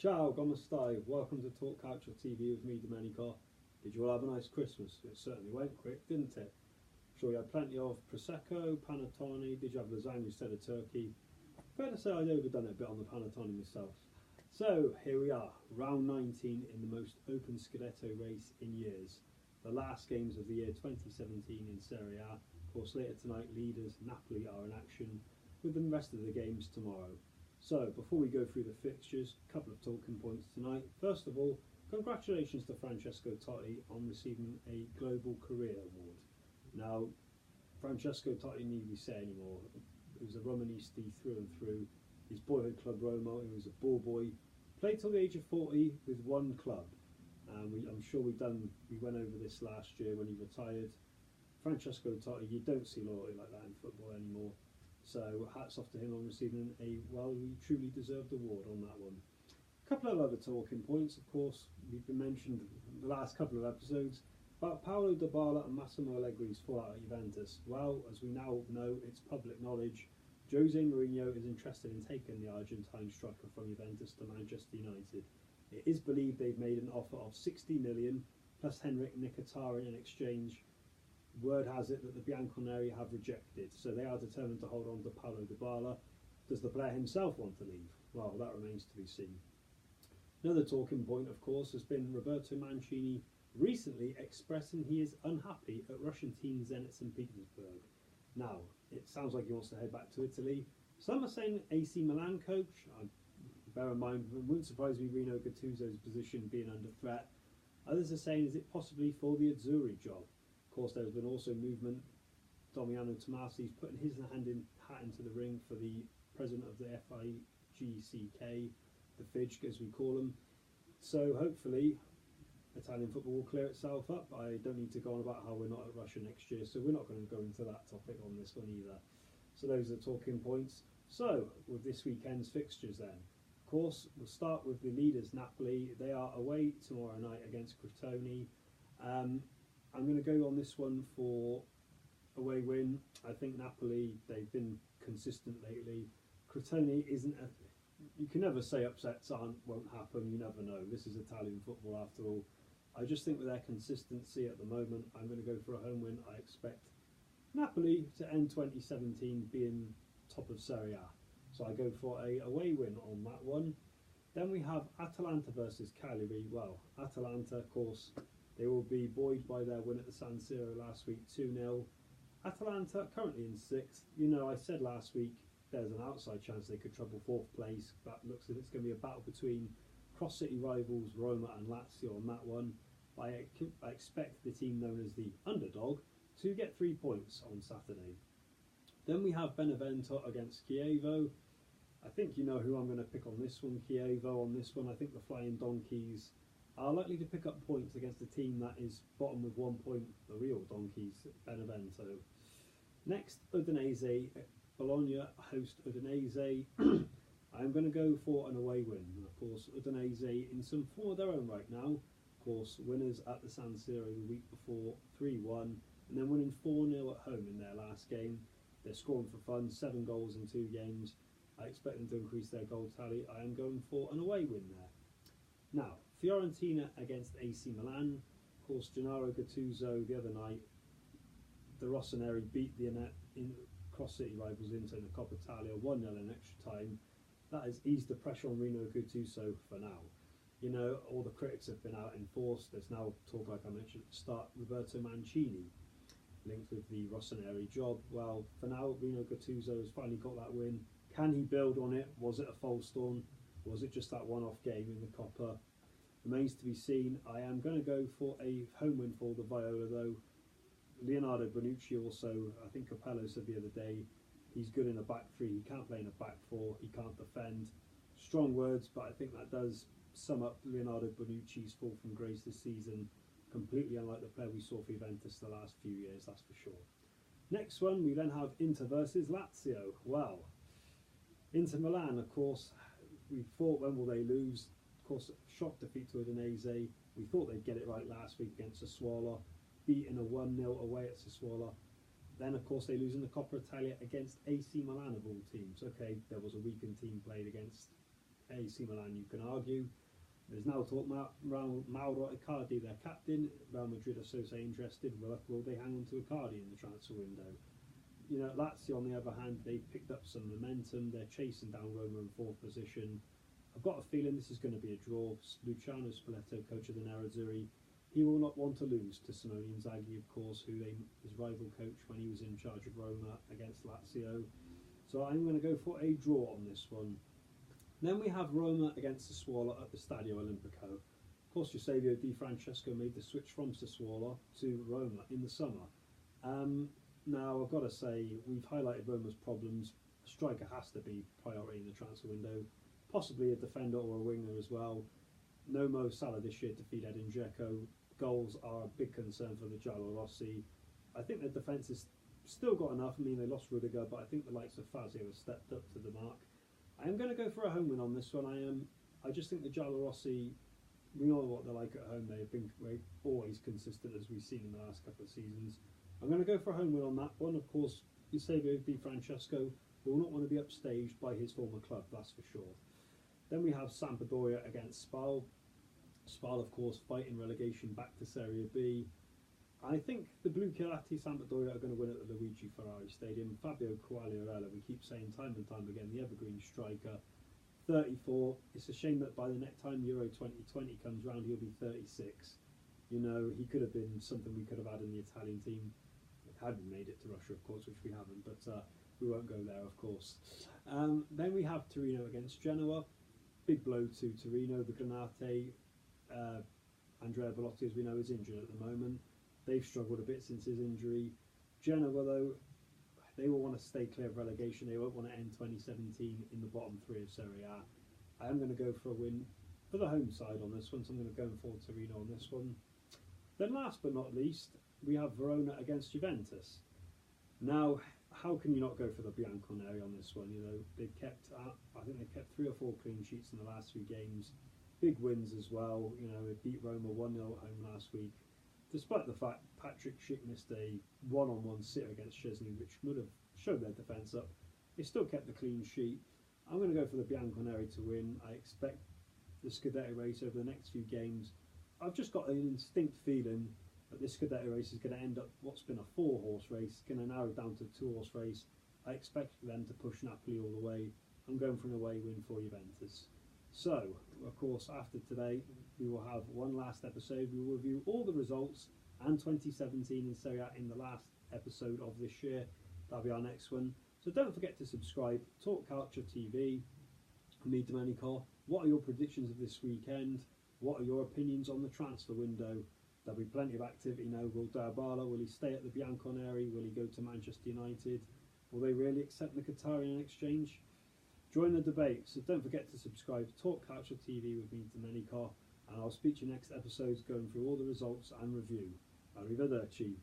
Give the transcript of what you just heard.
Ciao, come stai? Welcome to Talk Calcio TV with me, Domenico. Did you all have a nice Christmas? It certainly went quick, didn't it? I'm sure you had plenty of Prosecco, panettone. Did you have lasagna instead of turkey? Fair to say I'd overdone it a bit on the panettone myself. So, here we are, round 19 in the most open Scudetto race in years. The last games of the year 2017 in Serie A. Of course, later tonight, leaders Napoli are in action with the rest of the games tomorrow. So, before we go through the fixtures, a couple of talking points tonight. First of all, congratulations to Francesco Totti on receiving a Global Career Award. Now, Francesco Totti need we say anymore. He was a Romanisti through and through. His boyhood club Roma, he was a ball boy. Played till the age of 40 with one club. I'm sure we went over this last year when he retired. Francesco Totti, you don't see loyalty like that in football anymore. So hats off to him on receiving a truly deserved award on that one. A couple of other talking points, of course, we've been mentioned in the last couple of episodes about Paulo Dybala and Massimo Allegri's fallout at Juventus. Well, as we now know, it's public knowledge. Jose Mourinho is interested in taking the Argentine striker from Juventus to Manchester United. It is believed they've made an offer of 60 million plus Henrik Mkhitaryan in exchange. Word has it that the Bianconeri have rejected, so they are determined to hold on to Paulo Dybala. Does the player himself want to leave? Well, that remains to be seen. Another talking point, of course, has been Roberto Mancini recently expressing he is unhappy at Russian team Zenit St. Petersburg. Now, it sounds like he wants to head back to Italy. Some are saying AC Milan coach. Bear in mind, it wouldn't surprise me Rino Gattuso's position being under threat. Others are saying, is it possibly for the Azzurri job? Of course, there's been also movement. Damiano Tomasi's putting his hat into the ring for the president of the FIGCK, the FIG as we call them. So hopefully Italian football will clear itself up. I don't need to go on about how we're not at Russia next year, so we're not going to go into that topic on this one either. So those are talking points. So with this weekend's fixtures then, of course, we'll start with the leaders Napoli. They are away tomorrow night against Crotone. I'm going to go on this one for away win. I think Napoli, they've been consistent lately. Crotone isn't you can never say upsets won't happen, you never know. This is Italian football after all. I just think with their consistency at the moment, I'm going to go for a home win. I expect Napoli to end 2017 being top of Serie A. So I go for a away win on that one. Then we have Atalanta versus Cagliari. Well, Atalanta, of course, they will be buoyed by their win at the San Siro last week, 2-0. Atalanta currently in 6th. You know, I said last week there's an outside chance they could trouble 4th place. That looks as if it's going to be a battle between cross-city rivals Roma and Lazio on that one. I expect the team known as the underdog to get 3 points on Saturday. Then we have Benevento against Chievo. I think you know who I'm going to pick on this one, Chievo on this one. I think the Flying Donkeys are likely to pick up points against a team that is bottom with 1 point, the real Donkeys, Benevento. Next, Udinese. Bologna host Udinese. I'm going to go for an away win. Of course, Udinese in some form of their own right now. Of course, winners at the San Siro the week before, 3-1, and then winning 4-0 at home in their last game. They're scoring for fun, 7 goals in 2 games. I expect them to increase their goal tally. I am going for an away win there. Now, Fiorentina against AC Milan. Of course, Gennaro Gattuso the other night, the Rossoneri beat the cross-city rivals Inter in the Coppa Italia 1-0 in extra time. That has eased the pressure on Rino Gattuso for now. You know, all the critics have been out in force. There's now talk, like I mentioned at the start, Roberto Mancini linked with the Rossoneri job. Well, for now, Rino Gattuso has finally got that win. Can he build on it? Was it a false dawn? Was it just that one-off game in the Coppa? Remains to be seen. I am going to go for a home win for the Viola though. Leonardo Bonucci also, I think Capello said the other day, he's good in a back 3, he can't play in a back 4, he can't defend. Strong words, but I think that does sum up Leonardo Bonucci's fall from grace this season. Completely unlike the player we saw for Juventus the last few years, that's for sure. Next one, we then have Inter versus Lazio. Well, Inter Milan, of course, we thought when will they lose? Of course, shock defeat to Udinese. We thought they'd get it right last week against Sassuolo, beating a 1-0 away at Sassuolo. Then, of course, they lose in the Coppa Italia against AC Milan of all teams. Okay, there was a weakened team played against AC Milan, you can argue. There's now talk around Mauro Icardi, their captain. Real Madrid are so interested. Will they hang on to Icardi in the transfer window? You know, Lazio on the other hand, they picked up some momentum. They're chasing down Roma in fourth position. I've got a feeling this is going to be a draw. Luciano Spalletto, coach of the Nerazzurri, he will not want to lose to Simone Inzaghi, of course, his rival coach when he was in charge of Roma against Lazio. So I'm going to go for a draw on this one. Then we have Roma against Sassuolo at the Stadio Olimpico. Of course, Eusebio Di Francesco made the switch from Sassuolo to Roma in the summer. Now, I've got to say, we've highlighted Roma's problems. A striker has to be priority in the transfer window, possibly a defender or a winger as well. No Mo Salah this year to feed Edin Dzeko. Goals are a big concern for the Giallorossi. I think the defence has still got enough. I mean, they lost Rudiger, but I think the likes of Fazio have stepped up to the mark. I am going to go for a home win on this one. I just think the Giallorossi, we know what they're like at home. They've been always consistent, as we've seen in the last couple of seasons. I'm going to go for a home win on that one. Of course, Eusebio Di Francesco will not want to be upstaged by his former club, that's for sure. Then we have Sampdoria against Spal. Spal, of course, fighting relegation back to Serie B. I think the Blue Chiarati Sampdoria are going to win at the Luigi Ferrari Stadium. Fabio Quagliarella, we keep saying time and time again, the evergreen striker, 34. It's a shame that by the next time Euro 2020 comes round, he'll be 36. You know, he could have been something we could have had in the Italian team. Had we made it to Russia, of course, which we haven't, but we won't go there, of course. Then we have Torino against Genoa. Big blow to Torino. The Granate, Andrea Belotti, as we know, is injured at the moment. They've struggled a bit since his injury. Genoa, though, they will want to stay clear of relegation. They won't want to end 2017 in the bottom three of Serie A. I am going to go for a win for the home side on this one, so I'm going to go for Torino on this one. Then last but not least, we have Verona against Juventus. Now, how can you not go for the Bianconeri on this one? You know, they've kept, I think they've kept 3 or 4 clean sheets in the last 3 games. Big wins as well. You know, they beat Roma 1-0 at home last week. Despite the fact Patrick Schick missed a one-on-one sitter against Szczesny, which would have showed their defence up, they still kept the clean sheet. I'm going to go for the Bianconeri to win. I expect the Scudetto race over the next few games. I've just got an instinct feeling that this Scudetto race is going to end up what's been a 4-horse race, going to narrow down to a 2-horse race. I expect them to push Napoli all the way. I'm going for an away win for Juventus. So, of course, after today, we will have one last episode. We will review all the results and 2017 in Serie A in the last episode of this year. That'll be our next one. So don't forget to subscribe. Talk Calcio TV. Me, Domenico. What are your predictions of this weekend? What are your opinions on the transfer window? There'll be plenty of activity now. Will Dybala, will he stay at the Bianconeri? Will he go to Manchester United? Will they really accept Mkhitaryan in exchange? Join the debate, so don't forget to subscribe. Talk Calcio TV with me, Domenico, and I'll speak to you next episodes going through all the results and review. Arrivederci.